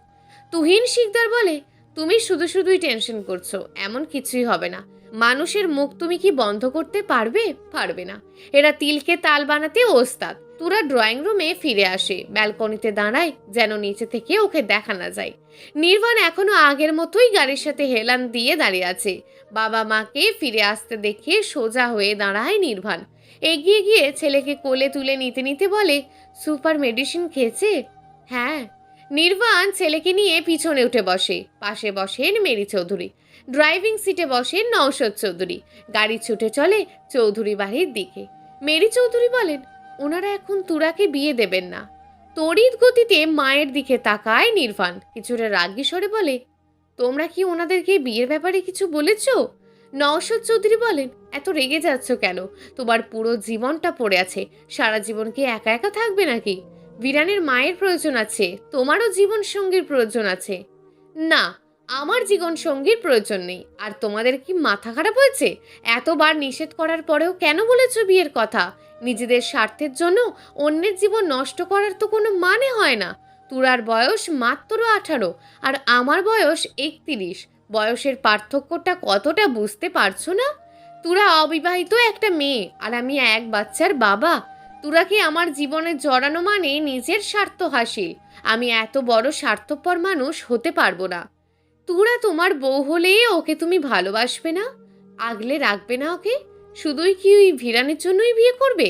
Speaker 1: তুহিন শিকদার বলে, তুমি শুধু শুধুই টেনশন করছো, এমন কিছুই হবে না। মানুষের মুখ তুমি কি বন্ধ করতে পারবে? পারবে না। এরা তিলকে তাল বানাতে ওস্তাদ। তুরা ড্রয়িং রুমে ফিরে আসে। ব্যালকনিতে দাঁড়ায় যেন নিচে থেকে ওকে দেখা না যায়। নির্বাণ এখনো আগের মতোই গাড়ির সাথে হেলান দিয়ে দাঁড়িয়ে আছে। বাবা মাকে ফিরে আসতে দেখে সোজা হয়ে দাঁড়ায় নির্বাণ। এগিয়ে গিয়ে ছেলেকে কোলে তুলে নিতে নিতে বলে, সুপার মেডিসিন খেয়েছে? হ্যাঁ। নির্বাণ ছেলেকে নিয়ে পিছনে উঠে বসে। পাশে বসেন মেরি চৌধুরী। ড্রাইভিং সিটে বসেন নওশাদ চৌধুরী। গাড়ি ছুটে চলে চৌধুরী বাড়ির দিকে। মেরি চৌধুরী বলেন, ওনারা এখন তুরাকে বিয়ে দেবেন না। তড়িৎ গতিতে মায়ের দিকে তাকায় নির্বাণ। কিছুটা রাগী স্বরে বলে, তোমরা কি ওনাদেরকে বিয়ের ব্যাপারে কিছু বলেছ? নওশাদ চৌধুরী বলেন, এত রেগে যাচ্ছ কেন? তোমার পুরো জীবনটা পড়ে আছে। সারা জীবন কি একা একা থাকবে নাকি? বিরানের মায়ের প্রয়োজন আছে, তোমারও জীবন সঙ্গীর প্রয়োজন আছে। না, আমার জীবন সঙ্গীর প্রয়োজন নেই। আর তোমাদের কি মাথা খারাপ হয়েছে? এতবার নিষেধ করার পরেও কেন বলেছ বিয়ের কথা? নিজেদের স্বার্থের জন্য অন্যের জীবন নষ্ট করার তো কোনো মানে হয় না। তুরার বয়স মাত্র 18 আর আমার বয়স 31। বয়সের পার্থক্যটা কতটা বুঝতে পারছো না? তুরা অবিবাহিত একটা মেয়ে আর আমি এক বাচ্চার বাবা। তুরাকে আমার জীবনে জড়ানো মানে নিজের স্বার্থ হাসিল। আমি এত বড় স্বার্থপর মানুষ হতে পারবো না। তুরা তোমার বউ হলে ওকে তুমি ভালোবাসবে না? আগলে রাখবে না ওকে? শুধুই কি ওই ভিরানের জন্যই বিয়ে করবে?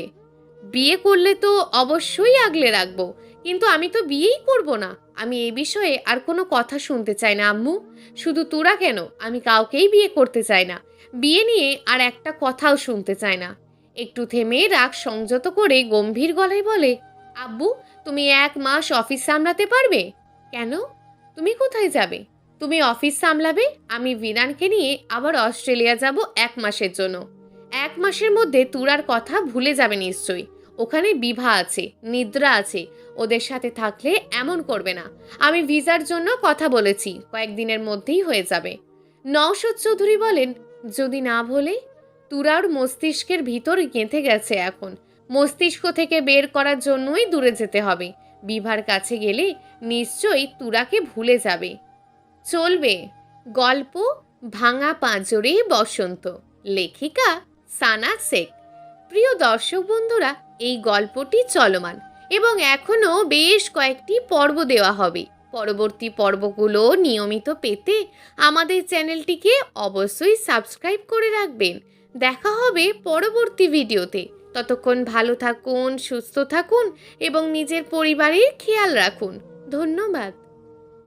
Speaker 1: বিয়ে করলে তো অবশ্যই আগলে রাখবো, কিন্তু আমি তো বিয়েই করব না। আমি এই বিষয়ে আর কোনো কথা শুনতে চাই না আম্মু। শুধু তুরা কেন, আমি কাউকেই বিয়ে করতে চাই না। বিয়ে নিয়ে আর একটা কথাও শুনতে চাই না। একটু থেমে রাগ সংযত করে গম্ভীর গলায় বলে, আব্বু, তুমি 1 মাস অফিস সামলাতে পারবে? কেন? তুমি কোথায় যাবে? তুমি অফিস সামলাবে, আমি বিরানকে নিয়ে আবার অস্ট্রেলিয়া যাব 1 মাসের জন্য। 1 মাসের মধ্যে তুরার কথা ভুলে যাবে নিশ্চয়ই। ওখানে বিভা আছে, নিদ্রা আছে। ওদের সাথে থাকলে এমন করবে না। আমি ভিসার জন্য কথা বলেছি, কয়েকদিনের মধ্যেই হয়ে যাবে। নওশাদ চৌধুরী বলেন, যদি না ভোলে? তুরার মস্তিষ্কের ভিতর গেঁথে গেছে এখন। মস্তিষ্ক থেকে বের করার জন্যই দূরে যেতে হবে। বিভার কাছে গেলে নিশ্চয়ই তুরাকে ভুলে যাবে। চলবে। গল্প ভাঙা পাঁজরে বসন্ত, লেখিকা সানা শেখ। প্রিয় দর্শক বন্ধুরা, এই গল্পটি চলমান এবং এখনও বেশ কয়েকটি পর্ব দেওয়া হবে। পরবর্তী পর্বগুলো নিয়মিত পেতে আমাদের চ্যানেলটিকে অবশ্যই সাবস্ক্রাইব করে রাখবেন। দেখা হবে পরবর্তী ভিডিওতে। ততক্ষণ ভালো থাকুন, সুস্থ থাকুন এবং নিজের পরিবারের খেয়াল রাখুন। ধন্যবাদ।